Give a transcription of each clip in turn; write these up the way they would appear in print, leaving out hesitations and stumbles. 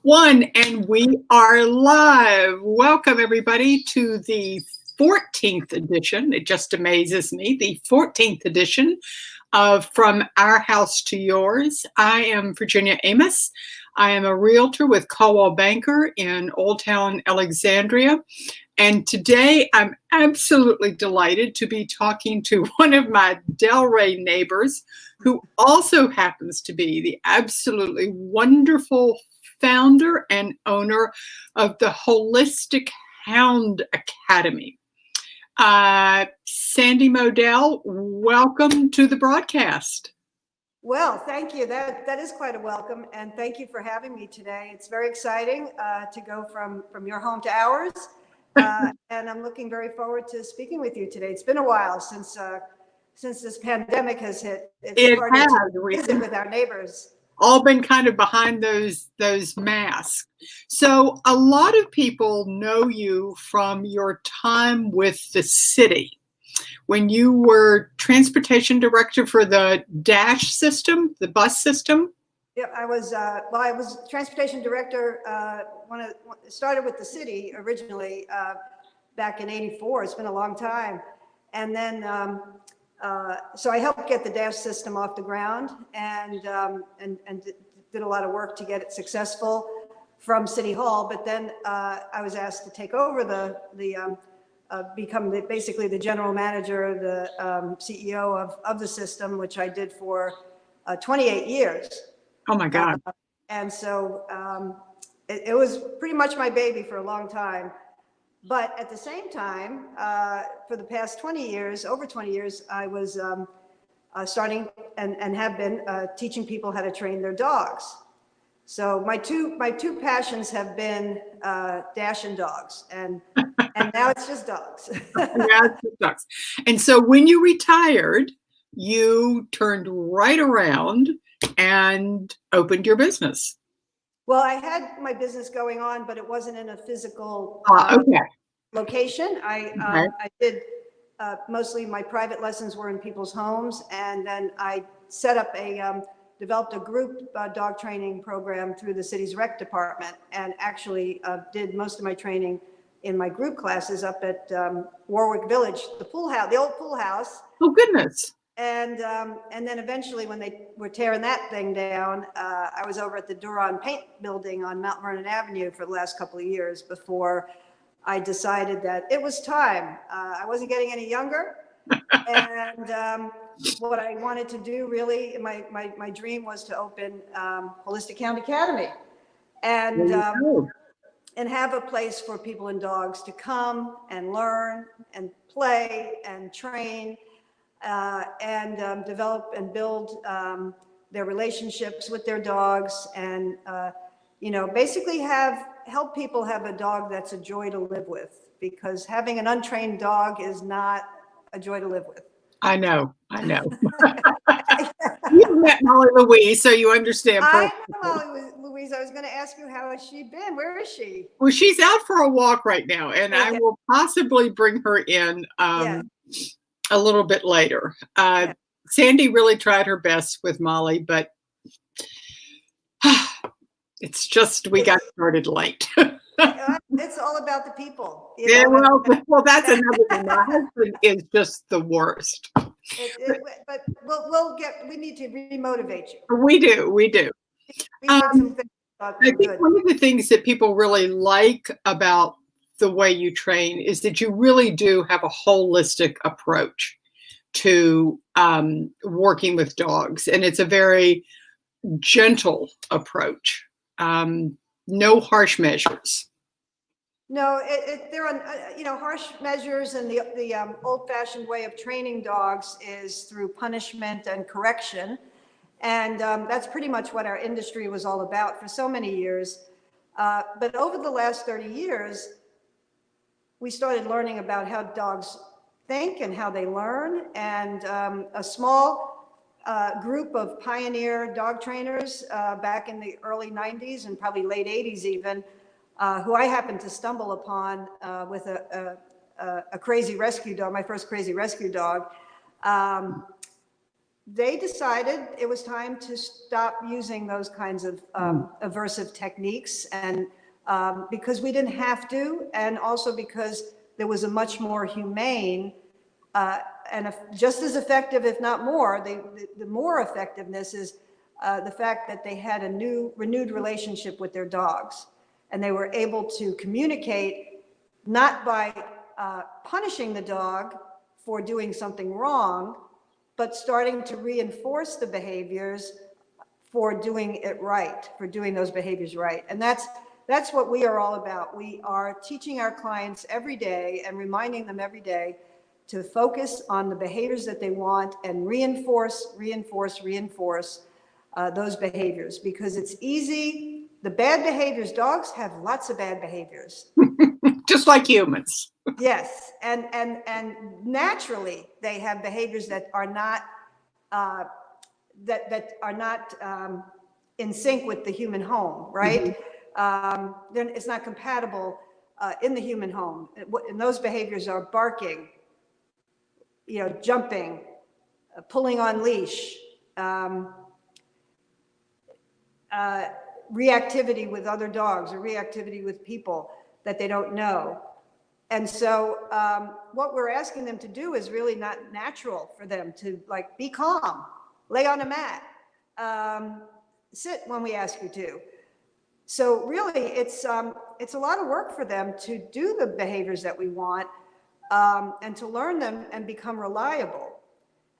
One, and we are live. Welcome, everybody, to the 14th edition. It just amazes me. The 14th edition of From Our House to Yours. I am Virginia Amos. I am a realtor with Caldwell Banker in Old Town, Alexandria. And today I'm absolutely delighted to be talking to one of my Delray neighbors, who also happens to be the absolutely wonderful founder and owner of the Holistic Hound Academy. Sandy Modell, welcome to the broadcast. Well, thank you. That is quite a welcome, and thank you for having me today. It's very exciting to go from your home to ours, and I'm looking very forward to speaking with you today. It's been a while since this pandemic has hit. It's hard to visit with our neighbors. All been kind of behind those masks. So a lot of people know you from your time with the city when you were transportation director for the DASH system, the bus system. Yeah, I was transportation director when it started with the city originally back in '84. It's been a long time, and then so I helped get the DASH system off the ground and did a lot of work to get it successful from City Hall. But then I was asked to take over become basically the general manager, the CEO of the system, which I did for 28 years. Oh my God. And so it was pretty much my baby for a long time. But at the same time, for the past 20 years, over 20 years, I was starting and have been teaching people how to train their dogs. So my two passions have been Dash and dogs, and now it's just dogs. Now it's just dogs. And so when you retired, you turned right around and opened your business. Well, I had my business going on, but it wasn't in a physical location. I did mostly my private lessons were in people's homes, and then I set up developed a group dog training program through the city's rec department, and actually did most of my training in my group classes up at Warwick Village, the old pool house. Oh goodness. And then eventually, when they were tearing that thing down, I was over at the Duron Paint Building on Mount Vernon Avenue for the last couple of years before I decided that it was time. I wasn't getting any younger, and what I wanted to do really, my dream was to open Holistic Hound Academy, and have a place for people and dogs to come and learn and play and train. And develop and build their relationships with their dogs, and basically help people have a dog that's a joy to live with, because having an untrained dog is not a joy to live with. I know. You've met Molly Louise, so you understand. I know Molly Louise. I was going to ask you, how has she been? Where is she? Well, she's out for a walk right now, and I will possibly bring her in a little bit later. Sandy really tried her best with Molly, but it's just we got started late. It's all about the people. Yeah, well, that's another thing. My husband is just the worst. But we need to remotivate you. We do. I think one of the things that people really like about the way you train is that you really do have a holistic approach to working with dogs, and it's a very gentle approach. No harsh measures. No, there are harsh measures, and the old-fashioned way of training dogs is through punishment and correction, and that's pretty much what our industry was all about for so many years. But over the last 30 years, we started learning about how dogs think and how they learn, and a small group of pioneer dog trainers back in the early 90s and probably late 80s even, who I happened to stumble upon with a crazy rescue dog, my first crazy rescue dog. they decided it was time to stop using those kinds of aversive techniques, and because we didn't have to, and also because there was a much more humane and just as effective, if not more. The more effectiveness is the fact that they had a renewed relationship with their dogs, and they were able to communicate not by punishing the dog for doing something wrong, but starting to reinforce the behaviors for doing it right, for doing those behaviors right. And that's what we are all about. We are teaching our clients every day and reminding them every day to focus on the behaviors that they want and reinforce those behaviors, because it's easy. The bad behaviors, dogs have lots of bad behaviors. Just like humans. Yes, and naturally they have behaviors that are not that are not in sync with the human home, right? Then it's not compatible in the human home. And those behaviors are barking, jumping, pulling on leash, reactivity with other dogs or reactivity with people that they don't know. And so what we're asking them to do is really not natural for them to, like, be calm, lay on a mat, sit when we ask you to. So really it's a lot of work for them to do the behaviors that we want, and to learn them and become reliable.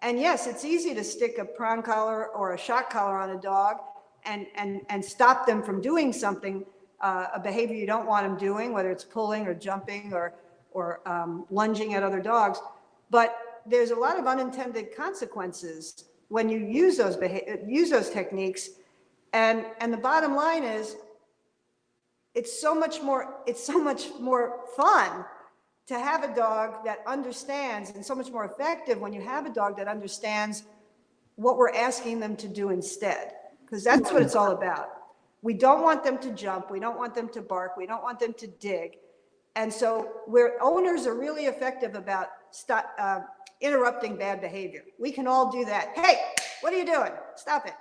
And yes, it's easy to stick a prong collar or a shock collar on a dog and stop them from doing something, a behavior you don't want them doing, whether it's pulling or jumping or lunging at other dogs. But there's a lot of unintended consequences when you use those techniques. And the bottom line is, it's so much more fun to have a dog that understands, and so much more effective when you have a dog that understands what we're asking them to do instead, because that's what it's all about. We don't want them to jump. We don't want them to bark. We don't want them to dig. And so where owners are really effective about interrupting bad behavior, we can all do that. Hey, what are you doing? Stop it.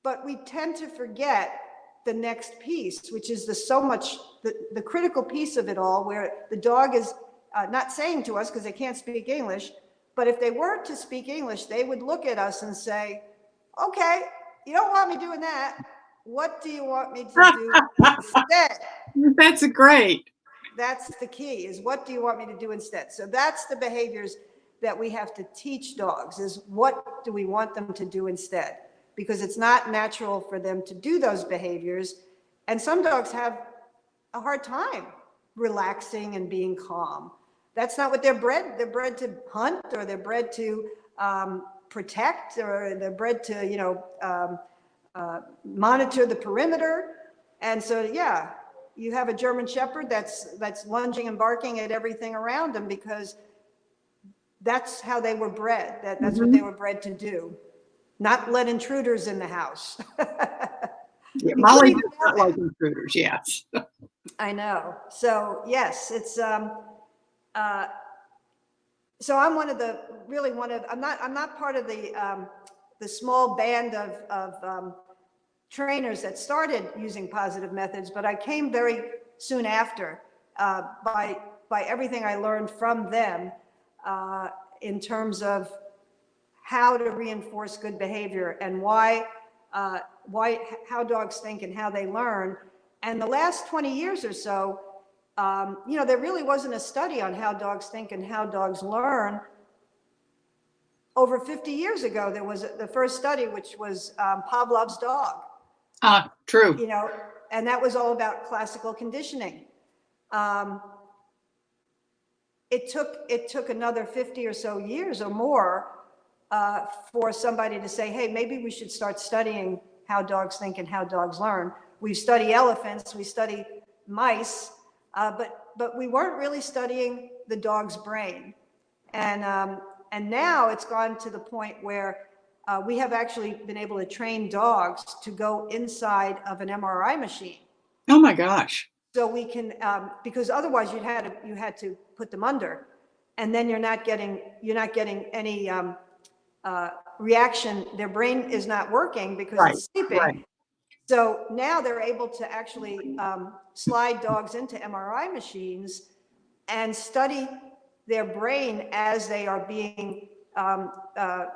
But we tend to forget the next piece, which is the critical piece of it all, where the dog is not saying to us, because they can't speak English, but if they were to speak English, they would look at us and say, okay, you don't want me doing that. What do you want me to do instead? That's great. That's the key, is what do you want me to do instead? So that's the behaviors that we have to teach dogs, is what do we want them to do instead? Because it's not natural for them to do those behaviors. And some dogs have a hard time relaxing and being calm. That's not what they're bred. They're bred to hunt, or they're bred to protect, or they're bred to, monitor the perimeter. And so, yeah, you have a German Shepherd that's lunging and barking at everything around them, because that's how they were bred. That's what they were bred to do. Not let intruders in the house. Yeah, Molly does not like intruders, yes. I know. So yes, it's so I'm I'm not part of the small band of trainers that started using positive methods, but I came very soon after, by everything I learned from them in terms of how to reinforce good behavior, and how dogs think and how they learn. And the last 20 years or so, there really wasn't a study on how dogs think and how dogs learn. Over 50 years ago, there was the first study, which was Pavlov's dog. True. And that was all about classical conditioning. It took another 50 or so years or more for somebody to say, hey, maybe we should start studying how dogs think and how dogs learn. We study elephants, we study mice, but we weren't really studying the dog's brain. And now it's gone to the point where we have actually been able to train dogs to go inside of an MRI machine. Oh my gosh. So we can, because otherwise you had to put them under, and then you're not getting any reaction, their brain is not working because Right, it's sleeping. right. So now they're able to actually slide dogs into MRI machines and study their brain as they are being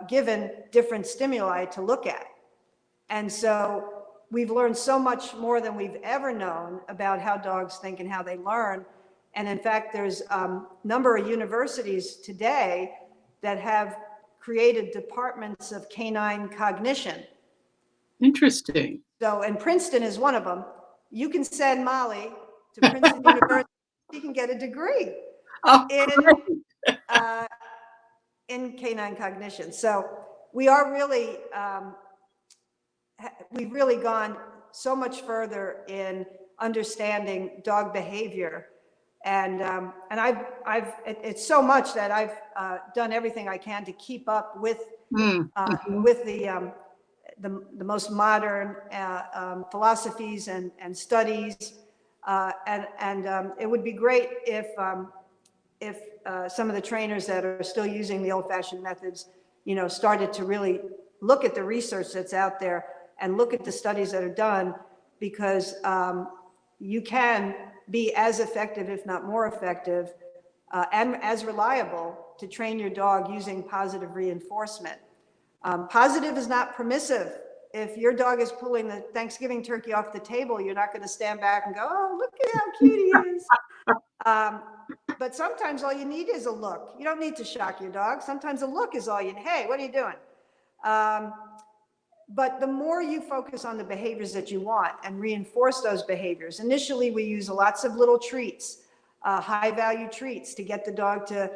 given different stimuli to look at. And so we've learned so much more than we've ever known about how dogs think and how they learn. And in fact, there's a number of universities today that have created departments of canine cognition. Interesting. So, and Princeton is one of them. You can send Molly to Princeton University. She can get a degree Oh, in canine cognition. So we are really, we've really gone so much further in understanding dog behavior. And it's so much that I've done everything I can to keep up with the most modern philosophies and studies. And it would be great if some of the trainers that are still using the old-fashioned methods, started to really look at the research that's out there and look at the studies that are done, because you can be as effective, if not more effective, and as reliable to train your dog using positive reinforcement. Positive is not permissive. If your dog is pulling the Thanksgiving turkey off the table, you're not going to stand back and go, oh, look at how cute he is. But sometimes all you need is a look. You don't need to shock your dog. Sometimes a look is all you need. Hey, what are you doing? But the more you focus on the behaviors that you want and reinforce those behaviors, initially we use lots of little treats, high value treats to get the dog to,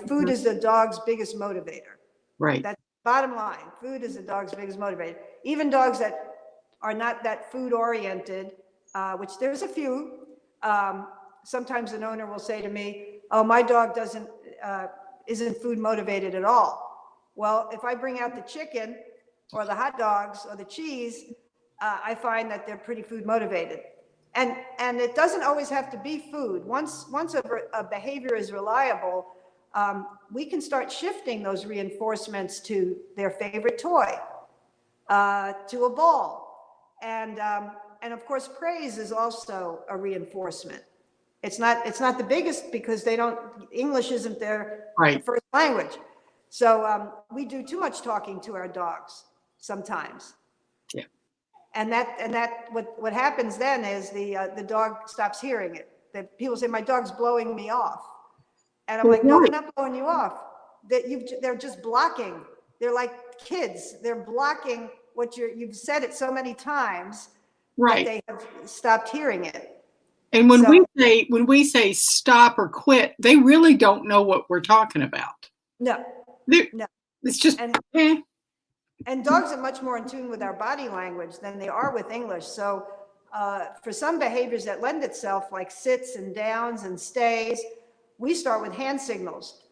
food is the dog's biggest motivator. right. That's bottom line. Food is the dog's biggest motivator. Even dogs that are not that food oriented, which there's a few, sometimes an owner will say to me, oh, my dog isn't food motivated at all. Well, if I bring out the chicken or the hot dogs or the cheese, I find that they're pretty food motivated. And it doesn't always have to be food. Once a behavior is reliable, we can start shifting those reinforcements to their favorite toy, to a ball. And of course, praise is also a reinforcement. It's not the biggest because English isn't their first language. So we do too much talking to our dogs sometimes. Yeah. And what happens then is the dog stops hearing it. People say, my dog's blowing me off. And I'm like, no, they're not blowing you off. They're just blocking. They're like kids. They're blocking what you've said it so many times that they have stopped hearing it. And when we say stop or quit, they really don't know what we're talking about. No. It's just And dogs are much more in tune with our body language than they are with English. So for some behaviors that lend itself, like sits and downs and stays, we start with hand signals.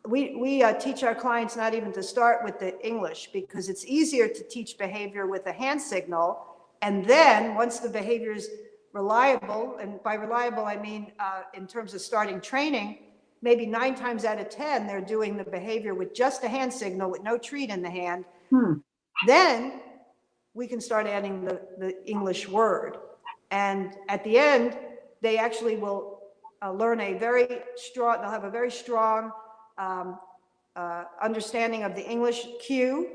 We teach our clients not even to start with the English, because it's easier to teach behavior with a hand signal. And then once the behavior is reliable, and by reliable, I mean in terms of starting training, maybe 9 times out of 10, they're doing the behavior with just a hand signal with no treat in the hand. Then we can start adding the English word. And at the end, they actually will learn they'll have a very strong understanding of the English cue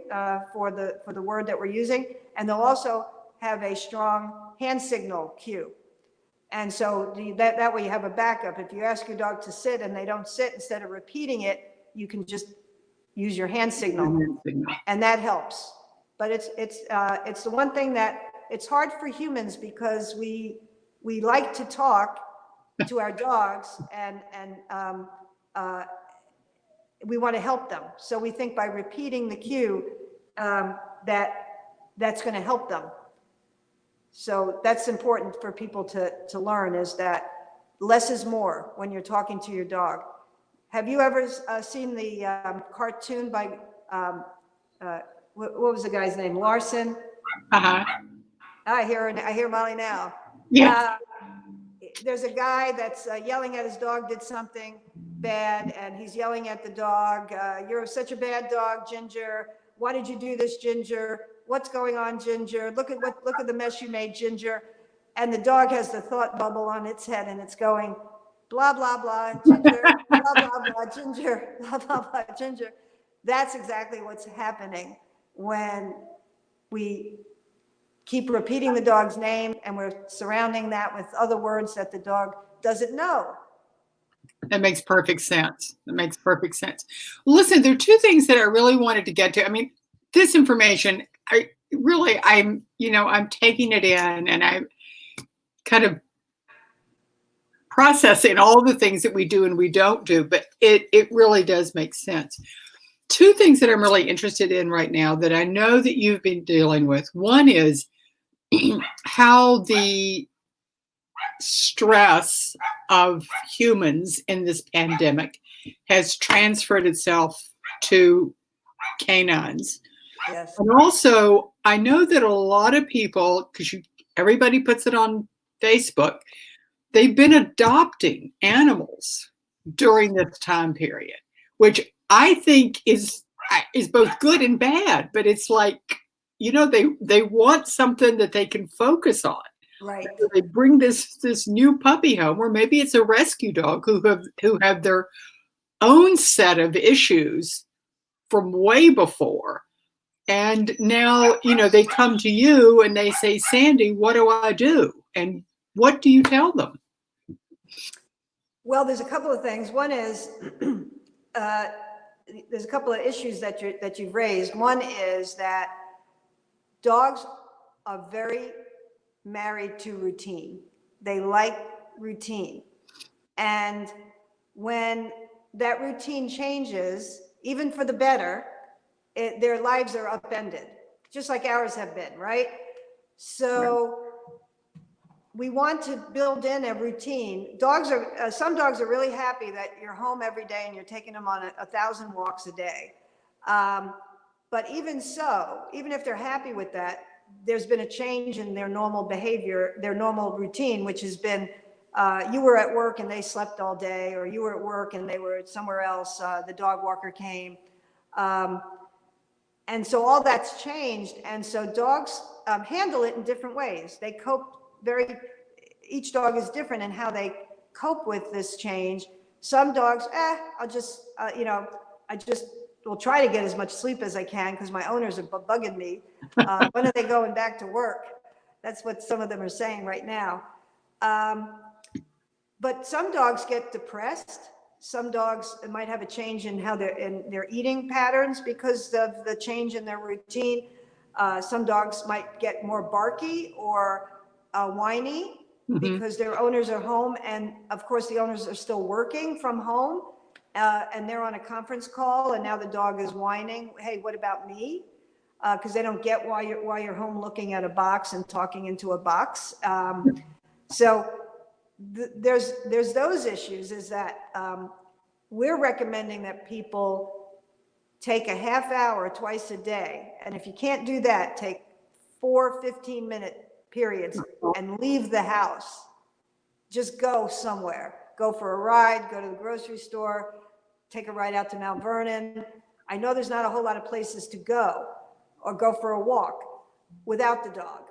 for the word that we're using. And they'll also have a strong hand signal cue. And so that way you have a backup. If you ask your dog to sit and they don't sit, instead of repeating it, you can just use your hand signal, and that helps. But it's the one thing that it's hard for humans, because we like to talk to our dogs, and we want to help them. So we think by repeating the cue that's going to help them. So that's important for people to learn, is that less is more when you're talking to your dog. Have you ever seen the cartoon by, what was the guy's name? Larson? I hear Molly now. Yeah. There's a guy that's yelling at his dog did something bad, and he's yelling at the dog, you're such a bad dog, Ginger. why did you do this, Ginger? What's going on, Ginger? Look at the mess you made, Ginger. And the dog has the thought bubble on its head and it's going, blah, blah, blah, Ginger, blah, blah, blah, Ginger, blah, blah, blah, Ginger. That's exactly what's happening when we keep repeating the dog's name and we're surrounding that with other words that the dog doesn't know. That makes perfect sense. That makes perfect sense. Listen, there are two things that I really wanted to get to. I mean, this information, I'm taking it in and I'm kind of processing all the things that we do and we don't do, but it really does make sense. Two things that I'm really interested in right now that I know that you've been dealing with. One is how the stress of humans in this pandemic has transferred itself to canines. Yes. And also, I know that a lot of people, because everybody puts it on Facebook, they've been adopting animals during this time period, which I think is both good and bad. But it's like, they want something that they can focus on. Right. So they bring this new puppy home, or maybe it's a rescue dog who have their own set of issues from way before. And now, they come to you and they say, Sandy, what do I do? And what do you tell them? Well, there's a couple of things. One is there's a couple of issues that you've raised. One is that dogs are very married to routine. They like routine. And when that routine changes, even for the better, their lives are upended, just like ours have been, right? So we want to build in a routine. Some dogs are really happy that you're home every day and you're taking them on 1,000 walks a day. But even so, even if they're happy with that, there's been a change in their normal behavior, their normal routine, which has been, you were at work and they slept all day, or you were at work and they were somewhere else, the dog walker came. And so all that's changed. And so dogs handle it in different ways. They cope each dog is different in how they cope with this change. Some dogs, I just will try to get as much sleep as I can because my owners are bugging me. When are they going back to work? That's what some of them are saying right now. But some dogs get depressed. Some dogs might have a change in how their eating patterns because of the change in their routine. Some dogs might get more barky or whiny because their owners are home. And of course, the owners are still working from home and they're on a conference call and now the dog is whining. Hey, what about me? Because they don't get why you're home looking at a box and talking into a box. So there's those issues is that we're recommending that people take a half hour twice a day. And if you can't do that, take 4 15-minute periods and leave the house. Just go somewhere. Go for a ride, go to the grocery store, take a ride out to Mount Vernon. I know there's not a whole lot of places to go, or go for a walk without the dog,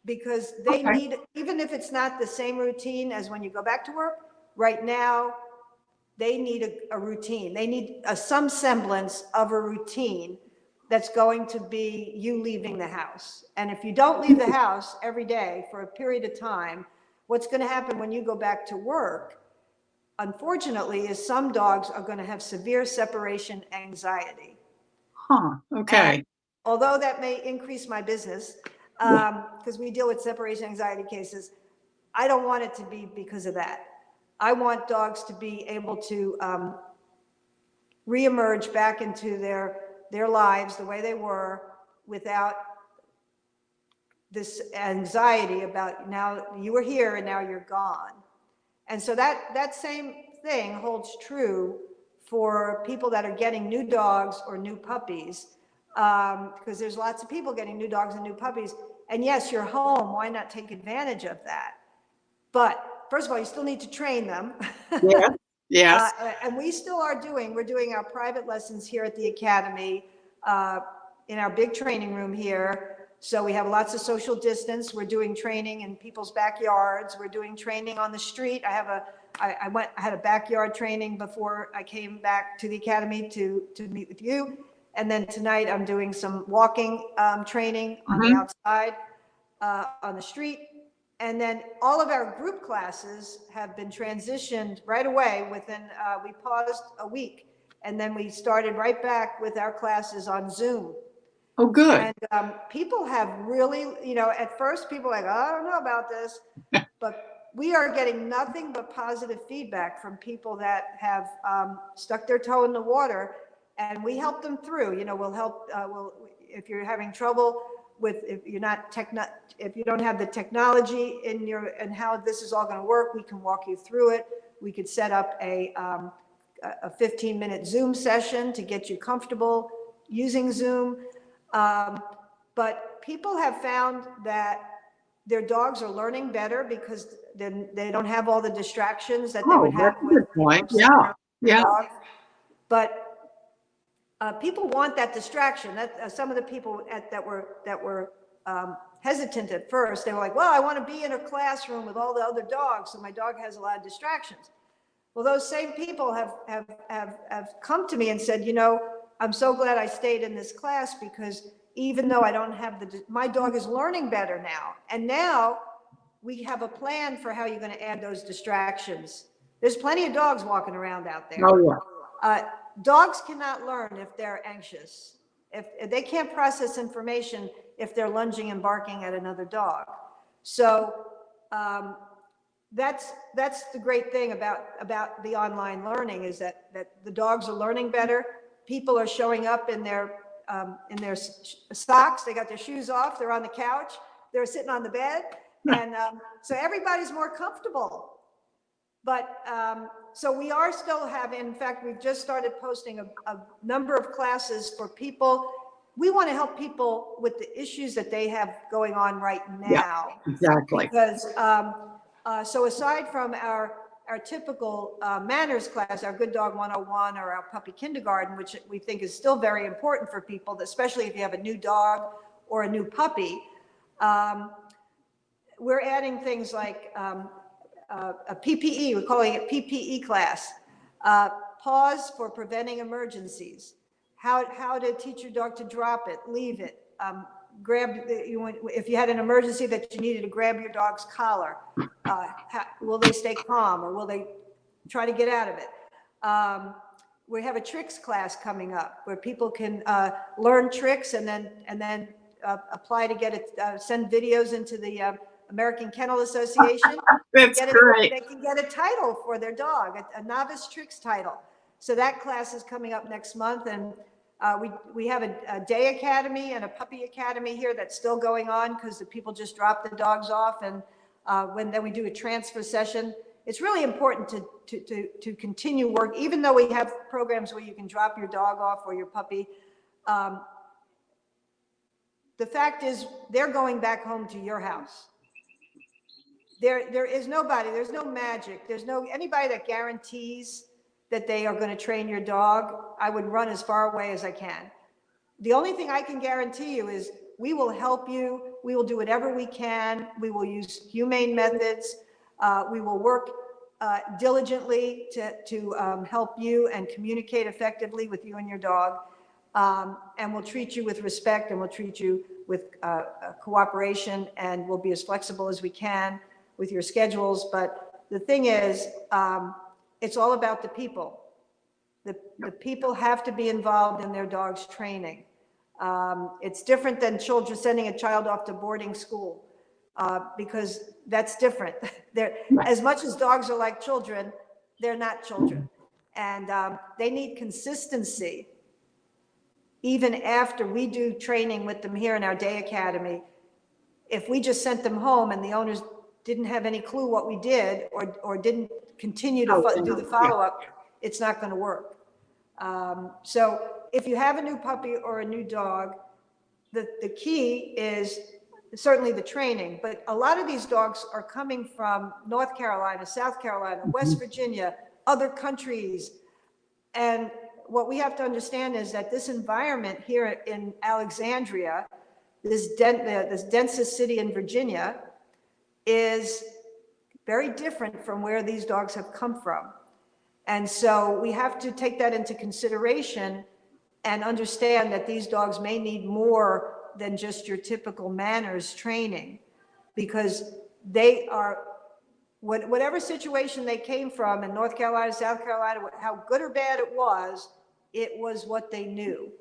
because they need, even if it's not the same routine as when you go back to work, right now, they need a routine. They need some semblance of a routine that's going to be you leaving the house. And if you don't leave the house every day for a period of time, what's going to happen when you go back to work, unfortunately, is some dogs are going to have severe separation anxiety. Okay. And although that may increase my business, because we deal with separation anxiety cases, I don't want it to be because of that. I want dogs to be able to reemerge back into their lives the way they were without this anxiety about now you were here and now you're gone. And so that same thing holds true for people that are getting new dogs or new puppies, because there's lots of people getting new dogs and new puppies. And yes, you're home. Why not take advantage of that? But first of all, you still need to train them. Yeah. Yes. And we're doing our private lessons here at the Academy. in our big training room here. So we have lots of social distance. We're doing training in people's backyards. We're doing training on the street. I had a backyard training before I came back to the academy to meet with you. And then tonight I'm doing some walking training on the outside, on the street. And then all of our group classes have been transitioned right away within, we paused a week. And then we started right back with our classes on Zoom. Oh, good. And people have really, at first people are like, oh, I don't know about this, but we are getting nothing but positive feedback from people that have stuck their toe in the water, and we help them through. We'll help. If you're having trouble with, if you don't have the technology and how this is all going to work, we can walk you through it. We could set up a 15-minute Zoom session to get you comfortable using Zoom. But people have found that their dogs are learning better because then they don't have all the distractions that they would have with yeah. But people want that distraction. That some of the people that were hesitant at first, they were like, well, I want to be in a classroom with all the other dogs, so my dog has a lot of distractions. Well, those same people have come to me and said, I'm so glad I stayed in this class, because even though I don't have my dog is learning better now. And now we have a plan for how you're going to add those distractions. There's plenty of dogs walking around out there. Oh, yeah. Dogs cannot learn if they're anxious. If they can't process information if they're lunging and barking at another dog. So that's the great thing about the online learning, is that the dogs are learning better. People are showing up in their socks. They got their shoes off. They're on the couch. They're sitting on the bed. And so everybody's more comfortable. But so we are still having, in fact, we've just started posting a number of classes for people. We want to help people with the issues that they have going on right now. Yeah, exactly. Because so aside from our typical manners class, our Good Dog 101 or our puppy kindergarten, which we think is still very important for people, especially if you have a new dog or a new puppy, we're adding things like a PPE, we're calling it PPE class, pause for preventing emergencies, how to teach your dog to drop it, leave it, if you had an emergency that you needed to grab your dog's collar, will they stay calm, or will they try to get out of it? We have a tricks class coming up where people can learn tricks and then apply to get it, send videos into the American Kennel Association. That's great. They can get a title for their dog, a novice tricks title. So that class is coming up next month, and we have a day academy and a puppy academy here that's still going on, because the people just drop the dogs off, and then we do a transfer session. It's really important to continue work, even though we have programs where you can drop your dog off or your puppy. The fact is, they're going back home to your house. There is nobody, there's no magic, there's anybody that guarantees that they are going to train your dog. I would run as far away as I can. The only thing I can guarantee you is we will help you. We will do whatever we can. We will use humane methods. We will work diligently to help you and communicate effectively with you and your dog. And we'll treat you with respect, and we'll treat you with cooperation, and we'll be as flexible as we can with your schedules. But the thing is, it's all about the people. The people have to be involved in their dog's training. It's different than children sending a child off to boarding school, because that's different. As much as dogs are like children, they're not children. And they need consistency. Even after we do training with them here in our day academy, if we just sent them home and the owners didn't have any clue what we did, or didn't continue to do the follow-up, it's not going to work. So if you have a new puppy or a new dog, the key is certainly the training, but a lot of these dogs are coming from North Carolina, South Carolina, West Virginia, other countries, and what we have to understand is that this environment here in Alexandria, this densest city in Virginia, is very different from where these dogs have come from. And so we have to take that into consideration and understand that these dogs may need more than just your typical manners training, because they are, whatever situation they came from in North Carolina, South Carolina, how good or bad it was what they knew.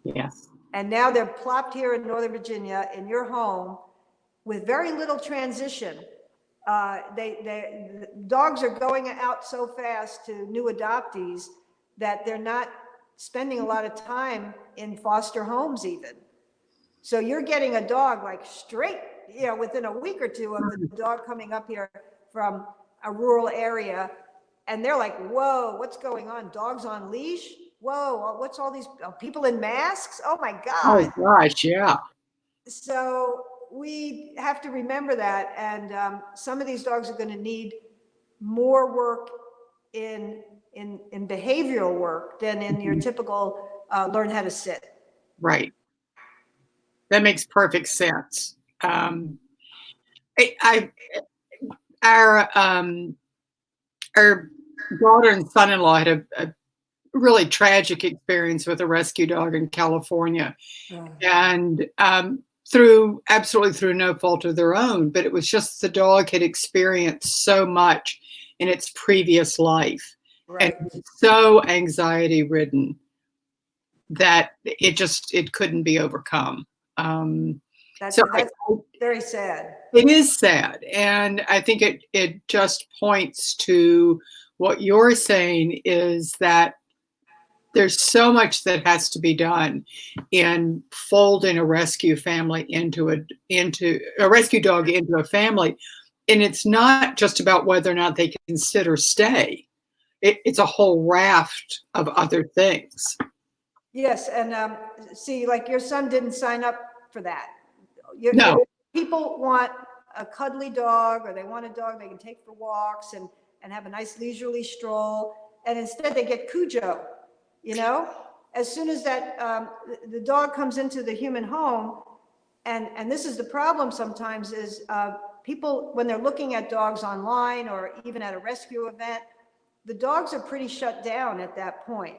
Yes. And now they're plopped here in Northern Virginia in your home with very little transition. Dogs are going out so fast to new adoptees that they're not spending a lot of time in foster homes even. So you're getting a dog like straight, within a week or two of the dog coming up here from a rural area, and they're like, whoa, what's going on? Dogs on leash? Whoa, what's all these people in masks? Oh my God. Oh gosh, yeah. So we have to remember that, and some of these dogs are going to need more work in behavioral work than in your typical learn how to sit. Right. That makes perfect sense. Our daughter and son-in-law had a really tragic experience with a rescue dog in California, and absolutely through no fault of their own, but it was just the dog had experienced so much in its previous life, right, and so anxiety ridden that it couldn't be overcome. That's So very sad. It is sad, and I think it just points to what you're saying, is that there's so much that has to be done in folding a rescue family into a rescue dog into a family, and it's not just about whether or not they can sit or stay. It's a whole raft of other things. Yes, and see, like your son didn't sign up for that. No. People want a cuddly dog, or they want a dog they can take for walks and have a nice leisurely stroll, and instead they get Cujo. As soon as that the dog comes into the human home, and this is the problem sometimes, is people, when they're looking at dogs online or even at a rescue event, the dogs are pretty shut down at that point.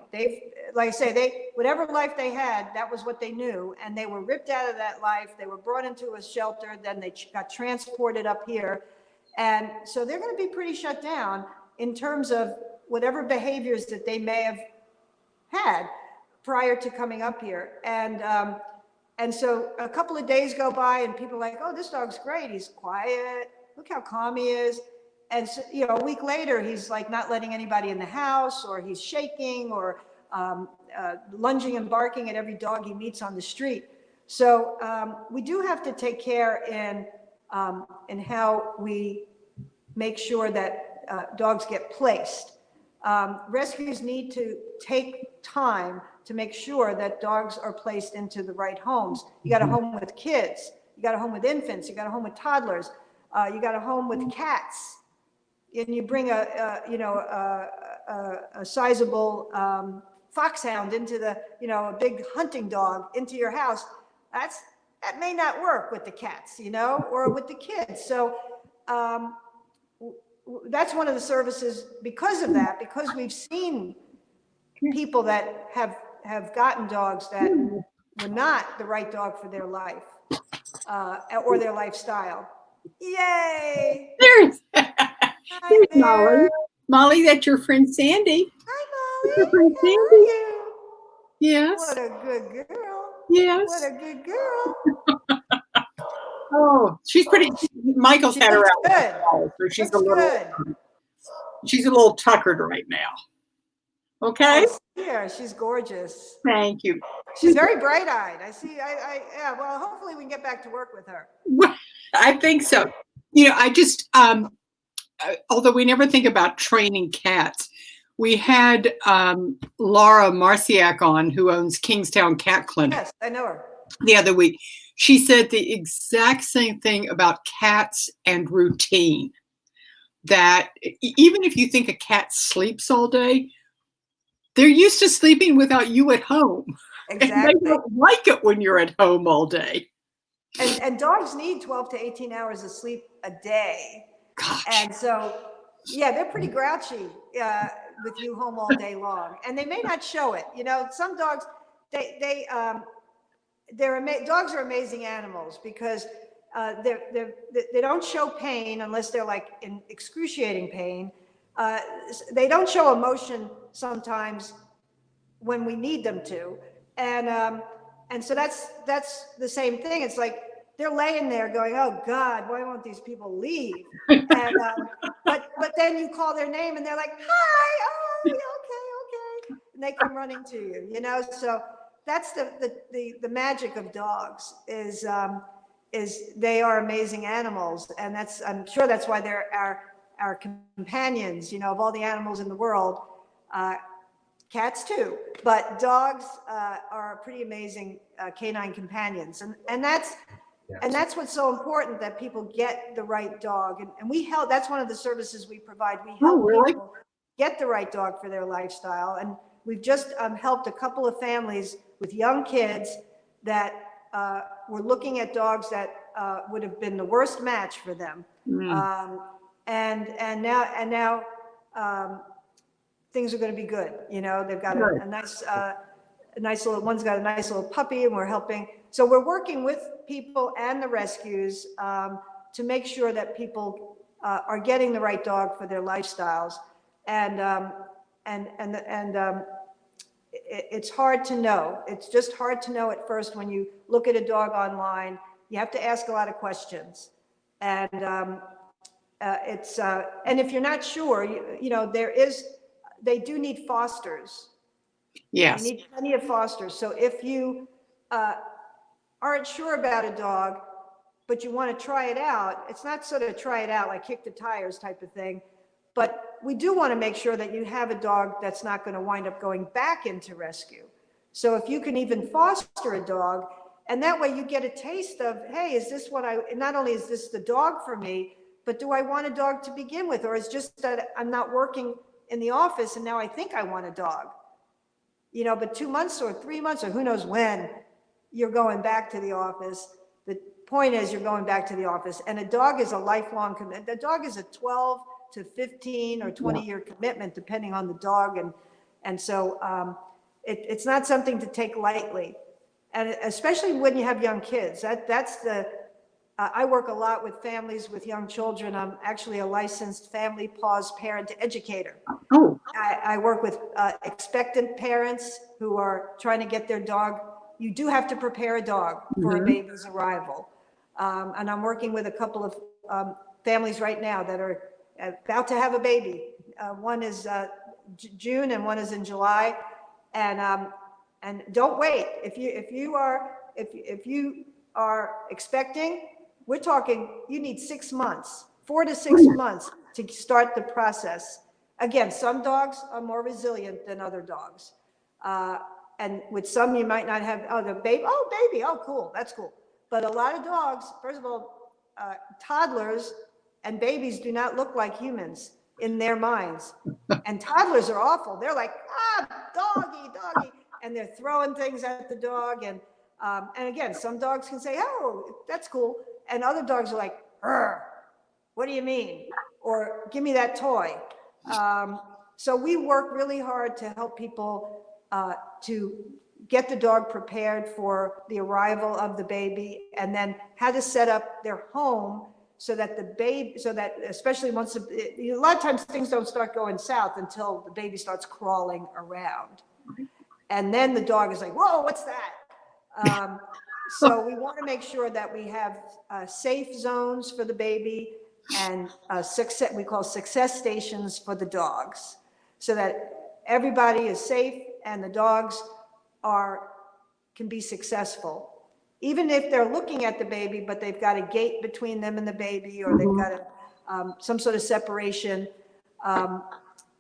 Like I say, whatever life they had, that was what they knew, and they were ripped out of that life. They were brought into a shelter, then they got transported up here, and so they're going to be pretty shut down in terms of whatever behaviors that they may have had prior to coming up here. And so a couple of days go by and people are like, oh, this dog's great. He's quiet. Look how calm he is. And so, a week later, he's like not letting anybody in the house, or he's shaking, or lunging and barking at every dog he meets on the street. So we do have to take care in how we make sure that dogs get placed. Rescues need to take time to make sure that dogs are placed into the right homes. You got a home with kids, you got a home with infants, you got a home with toddlers, you got a home with cats, and you bring a sizable foxhound into a big hunting dog into your house. That may not work with the cats, or with the kids. So that's one of the services, because of that, because we've seen people that have gotten dogs that were not the right dog for their life or their lifestyle. Yay! There's Hi there. Molly. Molly, that's your friend Sandy. Hi, Molly. Your friend How are Sandy. you? Yes. What a good girl. Yes. What a good girl. Oh, she's pretty. Michael's had her looks out. good. So she's Looks good. She's a little tuckered right now. Okay. Yeah, she's gorgeous. Thank you. She's very bright-eyed. I see. Yeah. Well, hopefully we can get back to work with her. I think so. I just, although we never think about training cats, we had Laura Marciak on, who owns Kingstown Cat Clinic. Yes, I know her. The other week. She said the exact same thing about cats and routine. That even if you think a cat sleeps all day, They're used to sleeping without you at home. And they Exactly. don't like it when you're at home all day. And dogs need 12 to 18 hours of sleep a day. Gosh. And so, yeah, they're pretty grouchy with you home all day long. And they may not show it. You know, some dogs, dogs are amazing animals because they don't show pain unless they're like in excruciating pain. They don't show emotion sometimes when we need them to. And so that's the same thing. It's like they're laying there going, "Oh God, why won't these people leave?" And but then you call their name and they're like, "Hi, oh, okay," and they come running to you. You know, so that's the magic of dogs is they are amazing animals, and I'm sure that's why they're our companions. You know, of all the animals in the world. Cats too, but dogs are pretty amazing canine companions, and that's what's so important, that people get the right dog, and we help. That's one of the services we provide. We help people get the right dog for their lifestyle, and we've just helped a couple of families with young kids that were looking at dogs that would have been the worst match for them, and now. Things are going to be good. You know, they've got a nice little, one's got a nice little puppy, and we're helping. So we're working with people and the rescues to make sure that people are getting the right dog for their lifestyles. And it's hard to know. It's just hard to know at first when you look at a dog online. You have to ask a lot of questions. And and if you're not sure, you know, they do need fosters. Yes. They need plenty of fosters. So if you aren't sure about a dog, but you want to try it out, it's not sort of try it out like kick the tires type of thing. But we do want to make sure that you have a dog that's not going to wind up going back into rescue. So if you can even foster a dog, and that way you get a taste of, hey, is this not only is this the dog for me, but do I want a dog to begin with? Or is just that I'm not working in the office and now I think I want a dog, you know, but 2 months or 3 months or who knows when you're going back to the office. The point is you're going back to the office, and a dog is a lifelong commitment. The dog is a 12 to 15 or 20-year commitment, depending on the dog. And so it's not something to take lightly. And especially when you have young kids, I work a lot with families with young children. I'm actually a licensed family pause parent educator. Oh. I work with expectant parents who are trying to get their dog. You do have to prepare a dog for a baby's arrival. And I'm working with a couple of families right now that are about to have a baby. One is June and one is in July. And don't wait. If you are expecting, we're talking, you need 6 months, 4 to 6 months to start the process. Again, some dogs are more resilient than other dogs. And with some, you might not have, baby, oh, cool, that's cool. But a lot of dogs, first of all, toddlers and babies do not look like humans in their minds. And toddlers are awful. They're like, doggy. And they're throwing things at the dog. And again, some dogs can say, oh, that's cool. And other dogs are like, what do you mean? Or give me that toy. So we work really hard to help people to get the dog prepared for the arrival of the baby, and then how to set up their home so that especially once, a lot of times things don't start going south until the baby starts crawling around. And then the dog is like, whoa, what's that? So we want to make sure that we have safe zones for the baby and we call success stations for the dogs, so that everybody is safe and the dogs can be successful. Even if they're looking at the baby, but they've got a gate between them and the baby, or they've got some sort of separation.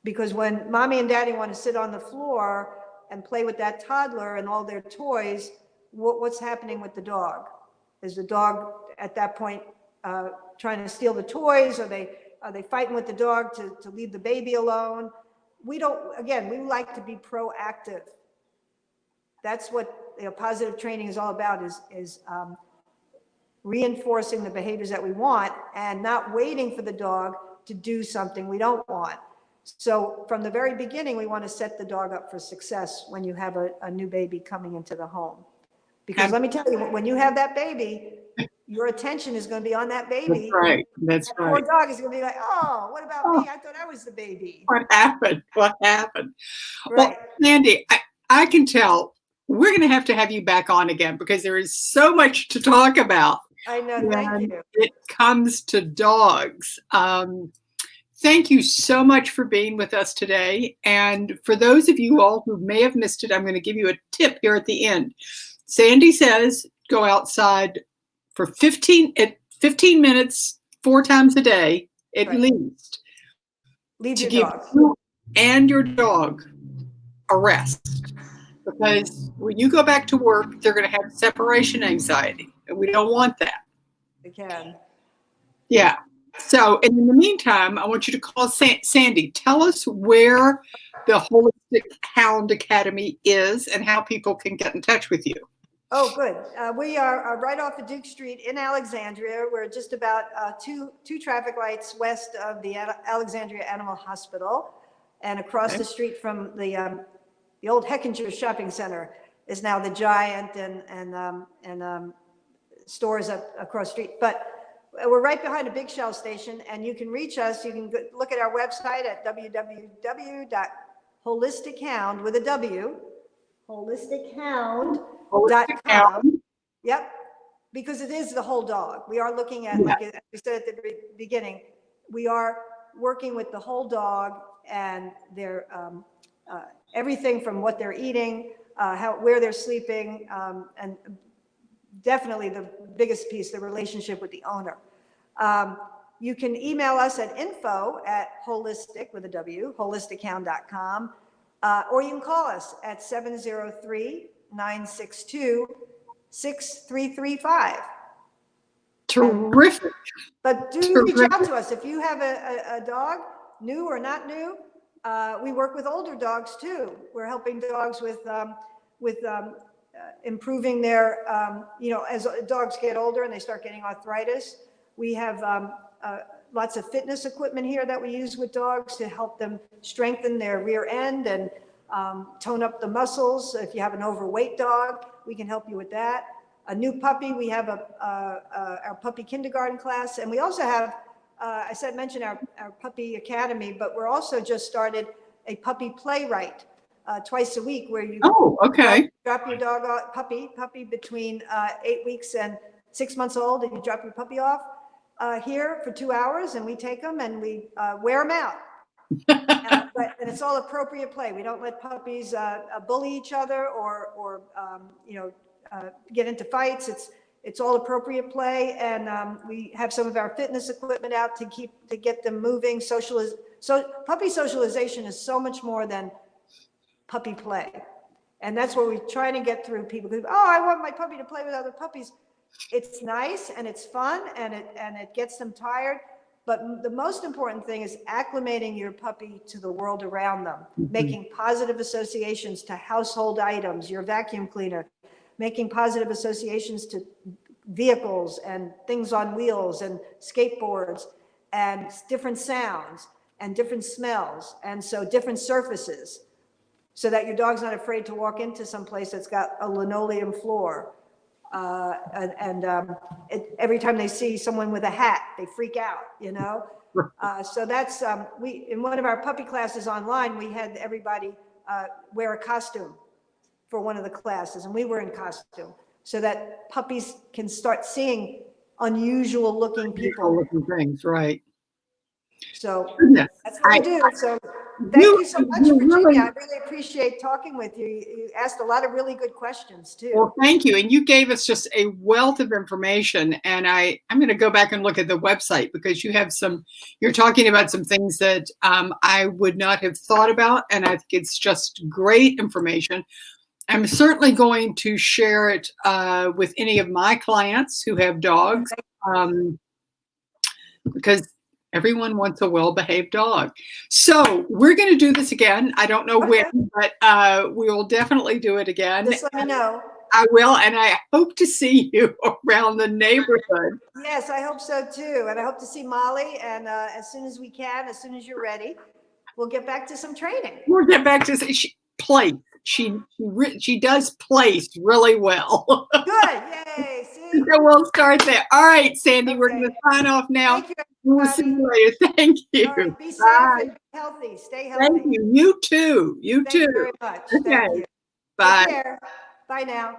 Because when mommy and daddy want to sit on the floor and play with that toddler and all their toys, what's happening with the dog? Is the dog at that point trying to steal the toys? Are they fighting with the dog to leave the baby alone? we like to be proactive. That's what positive training is all about, is reinforcing the behaviors that we want and not waiting for the dog to do something we don't want. So from the very beginning, we want to set the dog up for success when you have a new baby coming into the home. Because let me tell you, when you have that baby, your attention is going to be on that baby. That's right. That's that right. Poor dog is going to be like, oh, what about me? I thought I was the baby. What happened? What happened? Right. Well, Sandy, I can tell we're going to have you back on again because there is so much to talk about. I know. Thank you. It comes to dogs. Thank you so much for being with us today. And for those of you all who may have missed it, I'm going to give you a tip here at the end. Sandy says go outside for 15 minutes, 4 times a day, at least. Leave to your give dog. you and your dog a rest. Because when you go back to work, they're going to have separation anxiety. And we don't want that. They can. Yeah. So, and in the meantime, I want you to call Sandy. Tell us where the Holistic Hound Academy is and how people can get in touch with you. Oh, good. We are right off of Duke Street in Alexandria. We're just about two traffic lights west of the Alexandria Animal Hospital, and across the street from the old Heckinger Shopping Center is now the Giant and stores up across the street. But we're right behind a big Shell station, and you can reach us. You can look at our website at www.holistichound with a W, holistichound.com. Yep, because it is the whole dog. We are looking at, like we said at the beginning, we are working with the whole dog and their everything from what they're eating, where they're sleeping, and definitely the biggest piece, the relationship with the owner. You can email us at info@holistic with a W, holistichound.com, or you can call us at 703-962-6335. Terrific. But do reach out to us. If you have a dog, new or not new, we work with older dogs too. We're helping dogs with improving their, as dogs get older and they start getting arthritis. We have lots of fitness equipment here that we use with dogs to help them strengthen their rear end and tone up the muscles. If you have an overweight dog, we can help you with that. A new puppy, we have our puppy kindergarten class, and we also have, mentioned our puppy academy, but we're also just started a puppy playwright twice a week where you drop your dog off, puppy between 8 weeks and 6 months old, and you drop your puppy off here for 2 hours, and we take them and we wear them out. And it's all appropriate play. We don't let puppies bully each other or get into fights. It's all appropriate play, and we have some of our fitness equipment out to get them moving. So puppy socialization is so much more than puppy play, and that's what we're trying to get through. People who, I want my puppy to play with other puppies. It's nice and it's fun and it gets them tired. But the most important thing is acclimating your puppy to the world around them, making positive associations to household items, your vacuum cleaner, making positive associations to vehicles and things on wheels and skateboards and different sounds and different smells. And so different surfaces, so that your dog's not afraid to walk into some place that's got a linoleum floor. Every time they see someone with a hat, they freak out, So that's, in one of our puppy classes online, we had everybody wear a costume for one of the classes, and we were in costume so that puppies can start seeing unusual looking people. Looking things, right. So that's what we do. So thank you so much, Virginia. I really appreciate talking with you. You asked a lot of really good questions too. Well, thank you. And you gave us just a wealth of information. And I'm going to go back and look at the website because you're talking about some things that I would not have thought about. And I think it's just great information. I'm certainly going to share it with any of my clients who have dogs because Everyone wants a well-behaved dog. So we're going to do this again. I don't know when, but we will definitely do it again. Just let me know. I will, and I hope to see you around the neighborhood. Yes, I hope so too. And I hope to see Molly. And as soon as we can, as soon as you're ready, we'll get back to some training. We'll get back to place. She does place really well. Good. Yay. See? So we'll start there. All right, Sandy, we're going to sign off now. Thank you, We'll see you later. Thank you. All right, be safe and be healthy. Stay healthy. Thank you. You too. You Thank too. you very much. Okay. Thank you. Bye. Take care. Bye now.